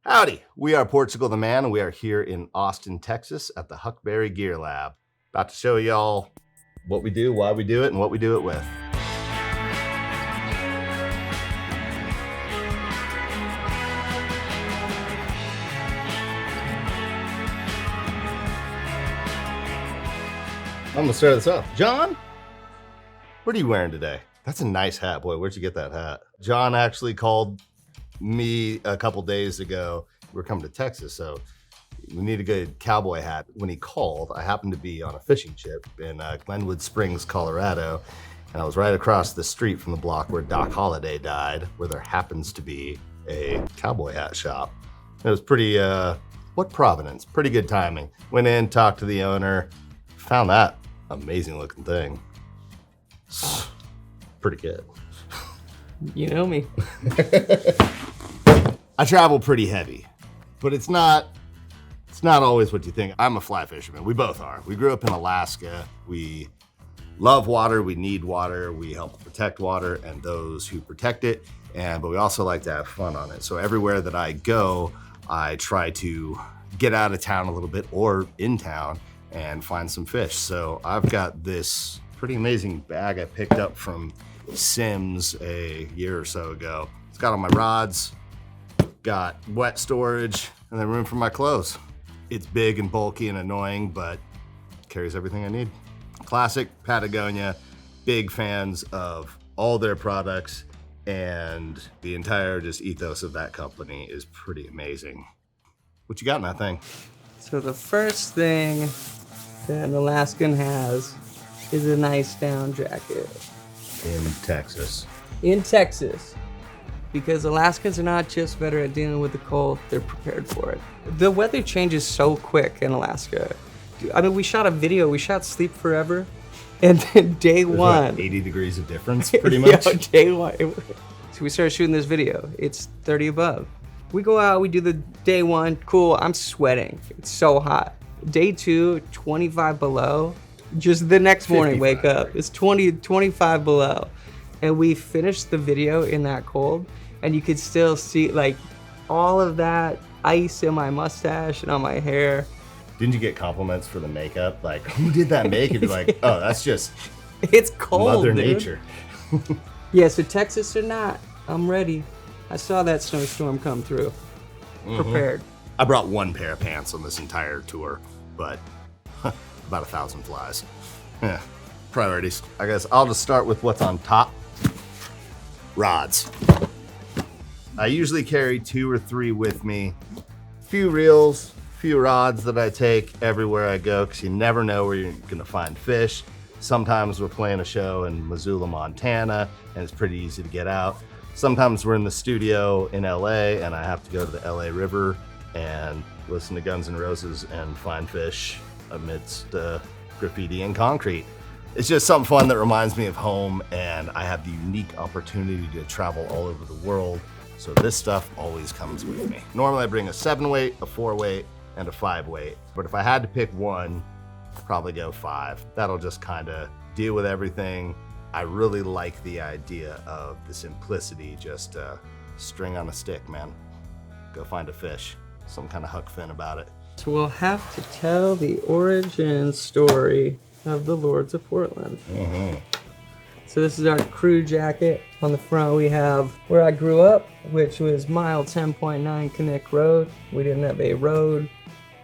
Howdy, we are Portugal the Man, and we are here in Austin, Texas at the Huckberry Gear Lab. About to show y'all what we do, why we do it, and what we do it with. I'm gonna start this off. John, what are you wearing today? That's a nice hat, boy. Where'd you get that hat? John actually called me a couple days ago. We're coming to Texas, so we need a good cowboy hat. When he called, I happened to be on a fishing trip in Glenwood Springs, Colorado, and I was right across the street from the block where Doc Holliday died, where there happens to be a cowboy hat shop. It was pretty, what providence, pretty good timing. Went in, talked to the owner, found that amazing looking thing. Pretty good. You know me. I travel pretty heavy, but it's not always what you think. I'm a fly fisherman. We both are. We grew up in Alaska. We love water. We need water. We help protect water and those who protect it. But we also like to have fun on it. So everywhere that I go, I try to get out of town a little bit or in town and find some fish. So I've got this pretty amazing bag I picked up from Sims a year or so ago. It's got all my rods, got wet storage, and then room for my clothes. It's big and bulky and annoying, but carries everything I need. Classic Patagonia, big fans of all their products, and the entire just ethos of that company is pretty amazing. What you got in that thing? So the first thing that an Alaskan has is a nice down jacket. In Texas. In Texas. Because Alaskans are not just better at dealing with the cold, they're prepared for it. The weather changes so quick in Alaska. I mean, we shot a video, we shot Sleep Forever, and then day one. What, 80 degrees of difference, pretty much? Yeah, day one. So we started shooting this video. It's 30 above. We go out, we do the day one, cool, I'm sweating. It's so hot. Day two, 25 below. Just the next morning, wake up, right? It's 25 below. And we finished the video in that cold, and you could still see like all of that ice in my mustache and on my hair. Didn't you get compliments for the makeup? Like, who did that makeup? You're like, oh, that's just it's cold, Mother dude. Nature. Yeah, so Texas or not, I'm ready. I saw that snowstorm come through. Prepared. I brought one pair of pants on this entire tour, but about 1,000 flies. Yeah, priorities. I guess I'll just start with what's on top. Rods. I usually carry 2 or 3 with me. Few reels, few rods that I take everywhere I go, because you never know where you're gonna find fish. Sometimes we're playing a show in Missoula, Montana, and it's pretty easy to get out. Sometimes we're in the studio in LA and I have to go to the LA River and listen to Guns N' Roses and find fish amidst graffiti and concrete. It's just something fun that reminds me of home, and I have the unique opportunity to travel all over the world. So this stuff always comes with me. Normally I bring a 7-weight, a 4-weight, and a 5-weight. But if I had to pick one, I'd probably go 5. That'll just kind of deal with everything. I really like the idea of the simplicity, just string on a stick, man. Go find a fish. Some kind of hook fin about it. So we'll have to tell the origin story of the Lords of Portland. So this is our crew jacket. On the front we have where I grew up, which was mile 10.9 Kinnick Road. We didn't have a road,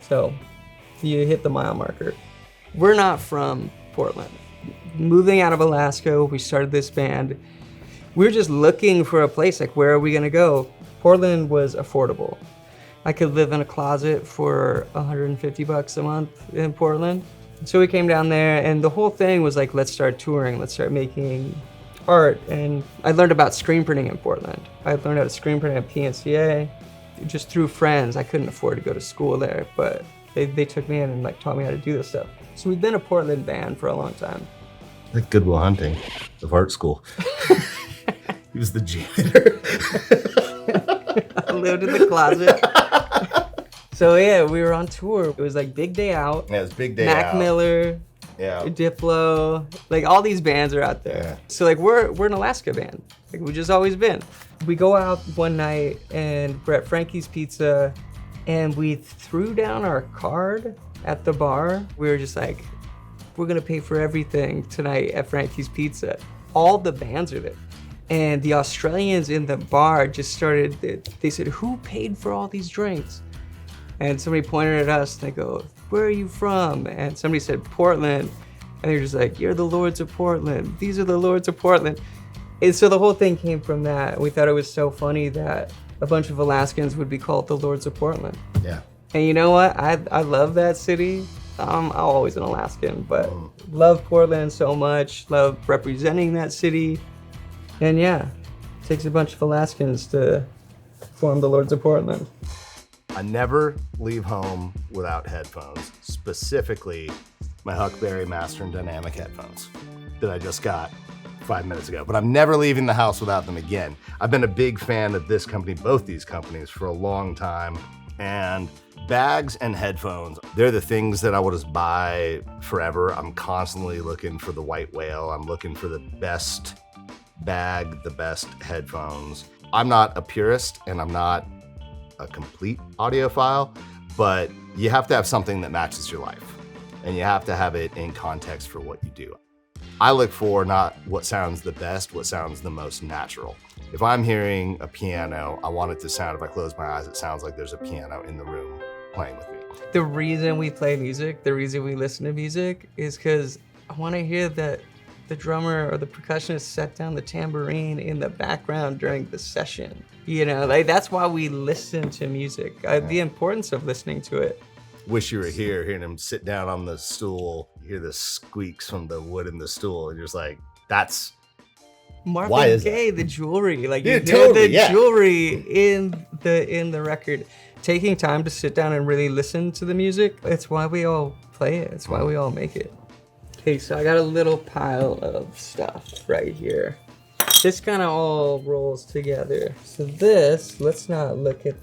so you hit the mile marker. We're not from Portland. Moving out of Alaska, we started this band. We were just looking for a place, like where are we gonna go? Portland was affordable. I could live in a closet for $150 a month in Portland. So we came down there, and the whole thing was like, let's start touring, let's start making art. And I learned about screen printing in Portland. I learned how to screen print at PNCA just through friends. I couldn't afford to go to school there, but they took me in and like taught me how to do this stuff. So we've been a Portland band for a long time. Like Good Will Hunting of art school. He was the janitor. I lived in the closet. So yeah, we were on tour. It was like Big Day Out. Yeah, it was Big Day Mac Out. Miller, Yeah. Diplo, like all these bands are out there. Yeah. So like we're an Alaska band. Like we've just always been. We go out one night and we're at Frankie's Pizza and we threw down our card at the bar. We were just like, we're gonna pay for everything tonight at Frankie's Pizza. All the bands are there. And the Australians in the bar just started, they said, who paid for all these drinks? And somebody pointed at us, and they go, where are you from? And somebody said, Portland. And they're just like, you're the Lords of Portland. These are the Lords of Portland. And so the whole thing came from that. We thought it was so funny that a bunch of Alaskans would be called the Lords of Portland. Yeah. And you know what? I love that city. I'm always an Alaskan, but love Portland so much, love representing that city. And yeah, it takes a bunch of Alaskans to form the Lords of Portland. I never leave home without headphones, specifically my Huckberry Master and Dynamic headphones that I just got 5 minutes ago. But I'm never leaving the house without them again. I've been a big fan of this company, both these companies, for a long time. And bags and headphones, they're the things that I will just buy forever. I'm constantly looking for the white whale. I'm looking for the best bag, the best headphones. I'm not a purist and I'm not a complete audiophile, but you have to have something that matches your life and you have to have it in context for what you do. I look for not what sounds the best, what sounds the most natural. If I'm hearing a piano, I want it to sound, if I close my eyes, it sounds like there's a piano in the room playing with me. The reason we play music, the reason we listen to music is because I want to hear that the drummer or the percussionist set down the tambourine in the background during the session. You know, like that's why we listen to music. The importance of listening to it. Wish you were here, hearing him sit down on the stool, you hear the squeaks from the wood in the stool, and you're just like, that's Marvin why is Gaye, the jewelry, like Yeah, you hear totally, the yeah. jewelry in the record. Taking time to sit down and really listen to the music, it's why we all play it. It's why we all make it. Okay, so I got a little pile of stuff right here. This kind of all rolls together. So this, let's not look at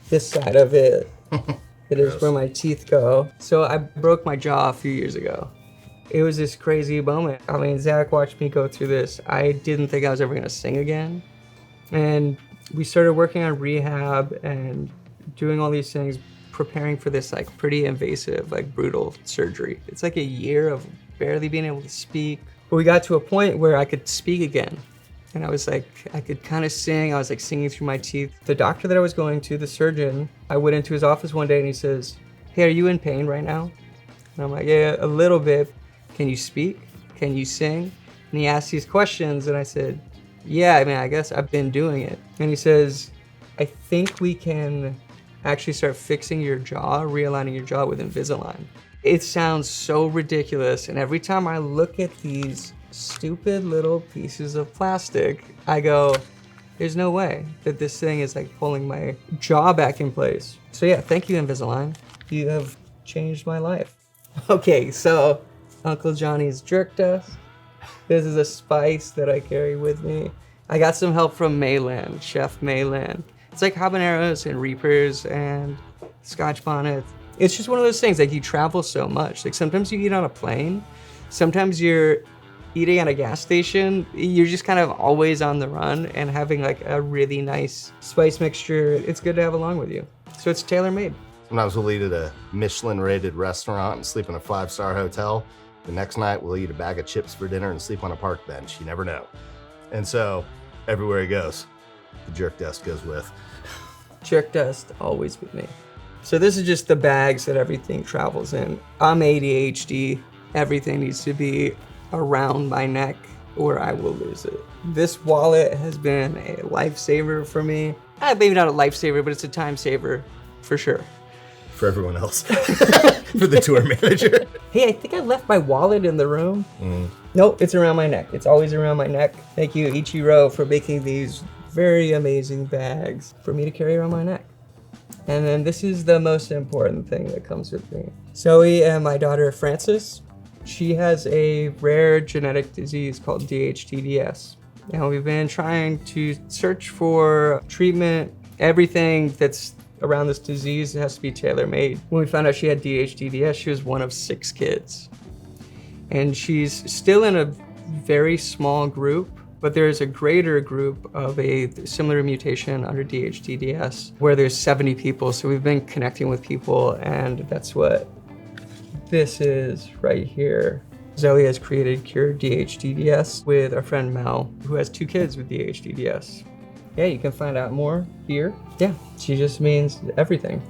this side of it. It is where my teeth go. So I broke my jaw a few years ago. It was this crazy moment. I mean, Zach watched me go through this. I didn't think I was ever gonna sing again. And we started working on rehab and doing all these things, preparing for this like pretty invasive, like brutal surgery. It's like a year of barely being able to speak. But we got to a point where I could speak again. And I was like, I could kind of sing. I was like singing through my teeth. The doctor that I was going to, the surgeon, I went into his office one day and he says, hey, are you in pain right now? And I'm like, yeah, a little bit. Can you speak? Can you sing? And he asked these questions and I said, yeah, I mean, I guess I've been doing it. And he says, I think we can actually start fixing your jaw, realigning your jaw with Invisalign. It sounds so ridiculous. And every time I look at these stupid little pieces of plastic, I go, there's no way that this thing is like pulling my jaw back in place. So yeah, thank you, Invisalign. You have changed my life. Okay, so Uncle Johnny's jerk dust. This is a spice that I carry with me. I got some help from Mayland, Chef Mayland. It's like habaneros and reapers and Scotch bonnet. It's just one of those things, like you travel so much. Like sometimes you eat on a plane, sometimes you're eating at a gas station. You're just kind of always on the run, and having like a really nice spice mixture, it's good to have along with you. So it's tailor-made. Sometimes we'll eat at a Michelin-rated restaurant and sleep in a 5-star hotel. The next night we'll eat a bag of chips for dinner and sleep on a park bench. You never know. And so everywhere he goes, the jerk dust goes with. Jerk dust, always with me. So this is just the bags that everything travels in. I'm ADHD. Everything needs to be around my neck or I will lose it. This wallet has been a lifesaver for me. Maybe not a lifesaver, but it's a time saver for sure. For everyone else. For the tour manager. Hey, I think I left my wallet in the room. Nope, it's around my neck. It's always around my neck. Thank you, Ichiro, for making these very amazing bags for me to carry around my neck. And then this is the most important thing that comes with me. Zoe and my daughter, Frances, she has a rare genetic disease called DHTDS. And we've been trying to search for treatment. Everything that's around this disease has to be tailor-made. When we found out she had DHTDS, she was one of 6 kids. and she's still in a very small group, but there's a greater group of a similar mutation under DHDDS where there's 70 people. So we've been connecting with people, and that's what this is right here. Zoe has created Cure DHDDS with our friend Mel, who has 2 kids with DHDDS. Yeah, you can find out more here. Yeah, she just means everything.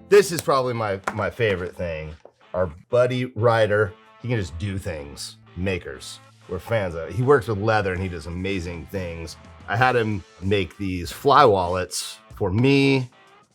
This is probably my favorite thing. Our buddy Ryder, he can just do things. Makers. We're fans of it. He works with leather and he does amazing things. I had him make these fly wallets for me,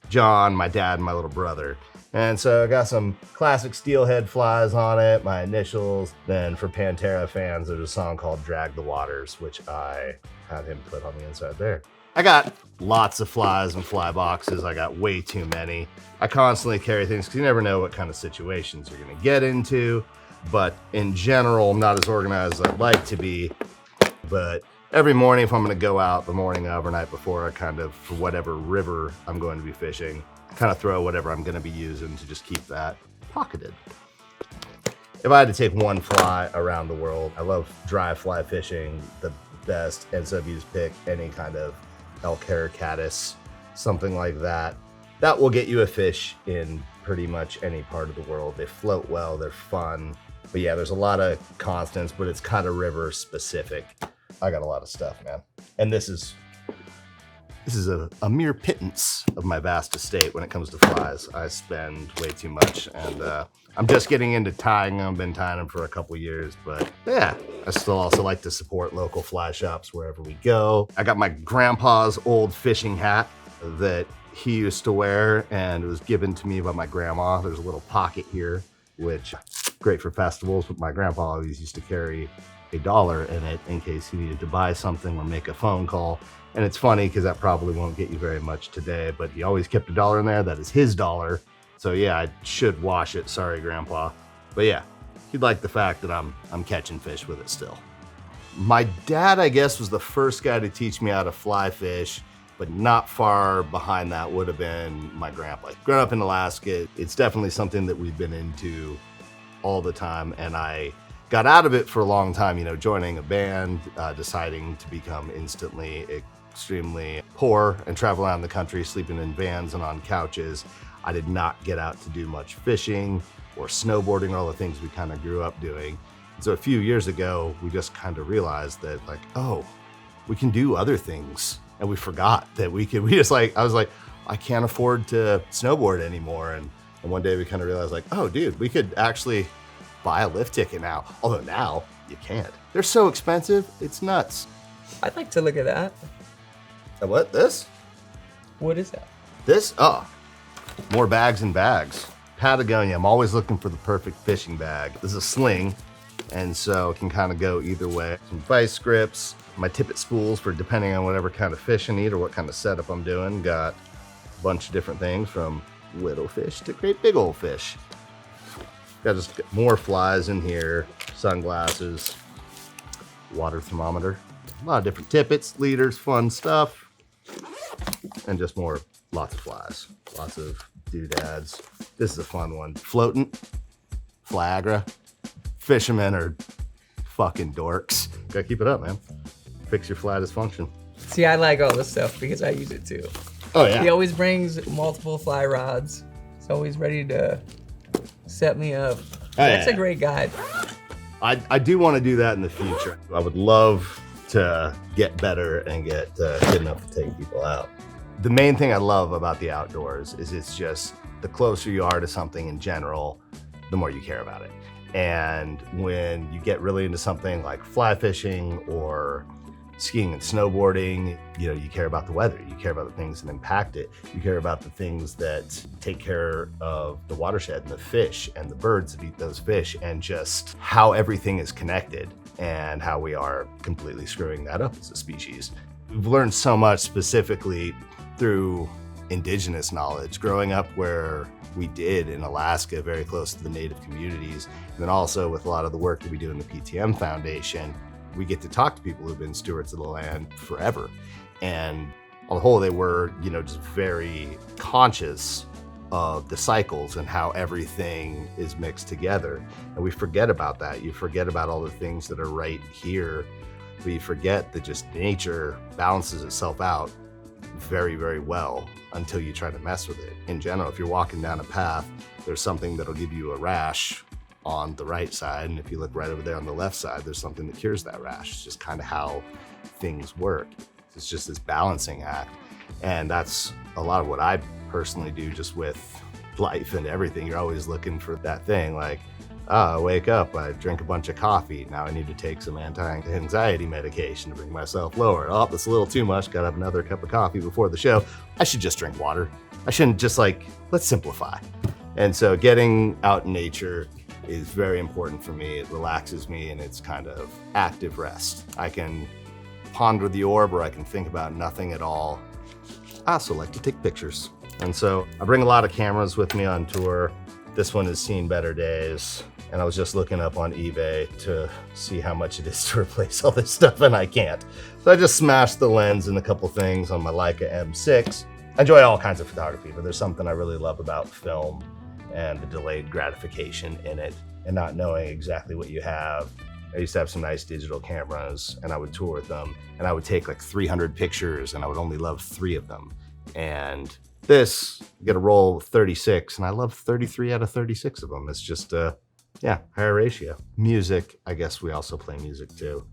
John, my dad, and my little brother. And so I got some classic steelhead flies on it, my initials. Then for Pantera fans, there's a song called Drag the Waters, which I had him put on the inside there. I got lots of flies and fly boxes. I got way too many. I constantly carry things because you never know what kind of situations you're gonna get into. But in general, I'm not as organized as I'd like to be. But every morning, if I'm gonna go out the morning of or night before, I kind of, for whatever river I'm going to be fishing, kind of throw whatever I'm gonna be using to just keep that pocketed. If I had to take one fly around the world, I love dry fly fishing the best. And so if you just pick any kind of elk hair caddis, something like that, that will get you a fish in pretty much any part of the world. They float well, they're fun. But yeah, there's a lot of constants, but it's kind of river specific. I got a lot of stuff, man. And this is a mere pittance of my vast estate when it comes to flies. I spend way too much, and I'm just getting into tying them. Been tying them for a couple years, but yeah, I still also like to support local fly shops wherever we go. I got my grandpa's old fishing hat that he used to wear, and it was given to me by my grandma. There's a little pocket here, which great for festivals, but my grandpa always used to carry $1 in it in case he needed to buy something or make a phone call. And it's funny because that probably won't get you very much today, but he always kept $1 in there. That is his dollar. So yeah, I should wash it. Sorry, Grandpa. But yeah, he'd like the fact that I'm catching fish with it still. My dad, I guess, was the first guy to teach me how to fly fish, but not far behind that would have been my grandpa. Growing up in Alaska, it's definitely something that we've been into all the time, and I got out of it for a long time, you know, joining a band, deciding to become instantly extremely poor and travel around the country, sleeping in vans and on couches. I did not get out to do much fishing or snowboarding or all the things we kind of grew up doing. And so a few years ago, we just kind of realized that like, oh, we can do other things. And we forgot that I was like, I can't afford to snowboard anymore. And one day we kind of realized like, oh dude, we could actually buy a lift ticket now. Although now you can't. They're so expensive, it's nuts. I'd like to look at that. What, this? What is that? This? Oh, more bags and bags. Patagonia, I'm always looking for the perfect fishing bag. This is a sling, and so it can kind of go either way. Some vice grips, my tippet spools for depending on whatever kind of fish I need or what kind of setup I'm doing. Got a bunch of different things from little fish to great big old fish. Got just more flies in here, sunglasses, water thermometer, a lot of different tippets, leaders, fun stuff, and just lots of flies, lots of doodads. This is a fun one. Floatant, Flagra. Fishermen are fucking dorks. Gotta keep it up, man. Fix your fly dysfunction. See, I like all this stuff because I use it too. Oh yeah. He always brings multiple fly rods. He's always ready to set me up. That's a great guide. I do want to do that in the future. I would love to get better and get good enough to take people out. The main thing I love about the outdoors is it's just the closer you are to something in general, the more you care about it. And when you get really into something like fly fishing or skiing and snowboarding, you know, you care about the weather, you care about the things that impact it, you care about the things that take care of the watershed and the fish and the birds that eat those fish and just how everything is connected and how we are completely screwing that up as a species. We've learned so much specifically through indigenous knowledge, growing up where we did in Alaska, very close to the native communities. And then also with a lot of the work that we do in the PTM Foundation, we get to talk to people who've been stewards of the land forever. And on the whole, they were, you know, just very conscious of the cycles and how everything is mixed together. And we forget about that. You forget about all the things that are right here, but you forget that just nature balances itself out very, very well until you try to mess with it. In general, if you're walking down a path, there's something that'll give you a rash on the right side, and if you look right over there on the left side, there's something that cures that rash. It's just kind of how things work. It's just this balancing act, and that's a lot of what I personally do just with life and everything. You're always looking for that thing, like, I wake up, I drink a bunch of coffee, now I need to take some anti-anxiety medication to bring myself lower. Oh, that's a little too much, gotta have another cup of coffee before the show. I should just drink water. I shouldn't just let's simplify. And so getting out in nature is very important for me. It relaxes me, and it's kind of active rest. I can ponder the orb, or I can think about nothing at all. I also like to take pictures. And so I bring a lot of cameras with me on tour. This one has seen better days, and I was just looking up on eBay to see how much it is to replace all this stuff, and I can't. So I just smashed the lens and a couple things on my Leica M6. I enjoy all kinds of photography, but there's something I really love about film and the delayed gratification in it and not knowing exactly what you have. I used to have some nice digital cameras, and I would tour with them, and I would take like 300 pictures, and I would only love 3 of them. And this, you get a roll of 36, and I love 33 out of 36 of them. It's just higher ratio. Music, I guess we also play music too.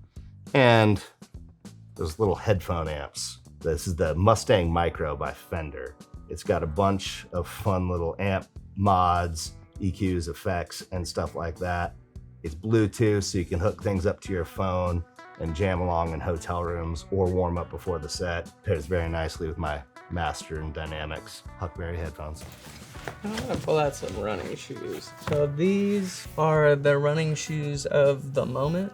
And those little headphone amps. This is the Mustang Micro by Fender. It's got a bunch of fun little amp mods, EQs, effects, and stuff like that. It's Bluetooth, so you can hook things up to your phone and jam along in hotel rooms or warm up before the set. Pairs very nicely with my Master and Dynamics Huckberry headphones. I'm gonna pull out some running shoes. So these are the running shoes of the moment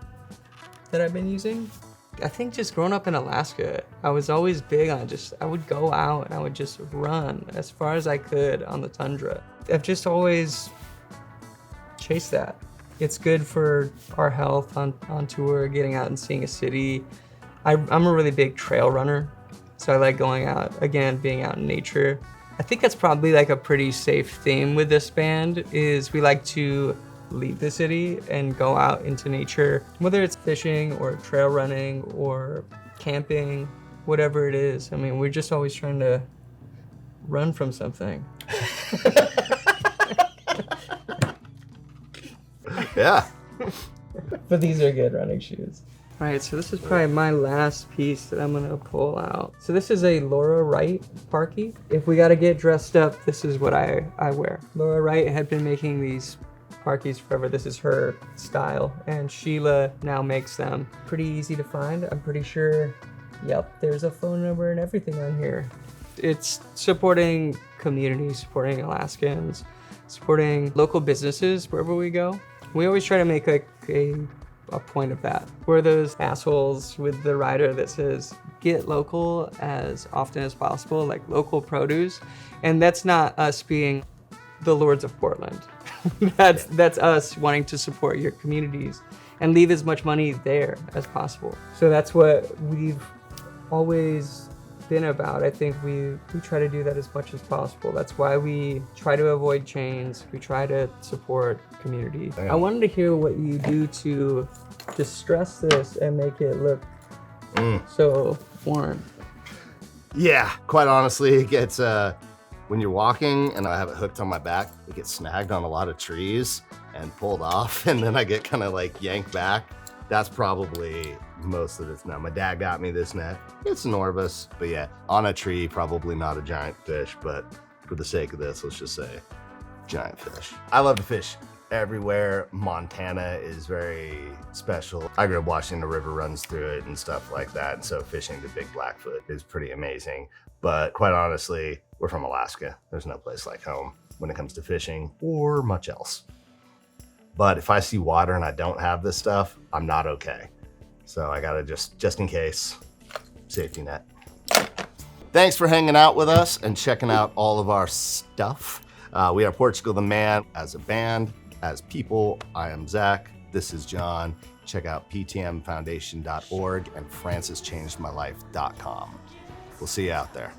that I've been using. I think just growing up in Alaska, I was always big on I would go out and I would just run as far as I could on the tundra. I've just always chased that. It's good for our health on tour, getting out and seeing a city. I'm a really big trail runner, so I like going out, again, being out in nature. I think that's probably like a pretty safe theme with this band, is we like to leave the city and go out into nature, whether it's fishing or trail running or camping, whatever it is. I mean, we're just always trying to run from something. Yeah. But these are good running shoes. All right, so this is probably my last piece that I'm gonna pull out. So this is a Laura Wright Parky. If we gotta get dressed up, this is what I wear. Laura Wright had been making these Parkies forever. This is her style, and Sheila now makes them. Pretty easy to find. I'm pretty sure, yep, there's a phone number and everything on here. It's supporting communities, supporting Alaskans, supporting local businesses wherever we go. We always try to make a point of that. We're those assholes with the rider that says, get local as often as possible, like local produce. And that's not us being the Lords of Portland. That's us wanting to support your communities and leave as much money there as possible. So that's what we've always been about. I think we try to do that as much as possible. That's why we try to avoid chains. We try to support community. Damn. I wanted to hear what you do to distress this and make it look so warm. Yeah, quite honestly, it gets, when you're walking and I have it hooked on my back, it gets snagged on a lot of trees and pulled off, and then I get kind of like yanked back. That's probably most of it now. My dad got me this net. It's an Orbis, but yeah, on a tree, probably not a giant fish, but for the sake of this, let's just say giant fish. I love to fish everywhere. Montana is very special. I grew up watching the river runs through it and stuff like that, and so fishing the big Blackfoot is pretty amazing. But quite honestly, we're from Alaska. There's no place like home when it comes to fishing or much else. But if I see water and I don't have this stuff, I'm not okay. So I gotta just in case, safety net. Thanks for hanging out with us and checking out all of our stuff. We are Portugal the Man as a band, as people. I am Zach, this is John. Check out ptmfoundation.org and francischangedmylife.com. We'll see you out there.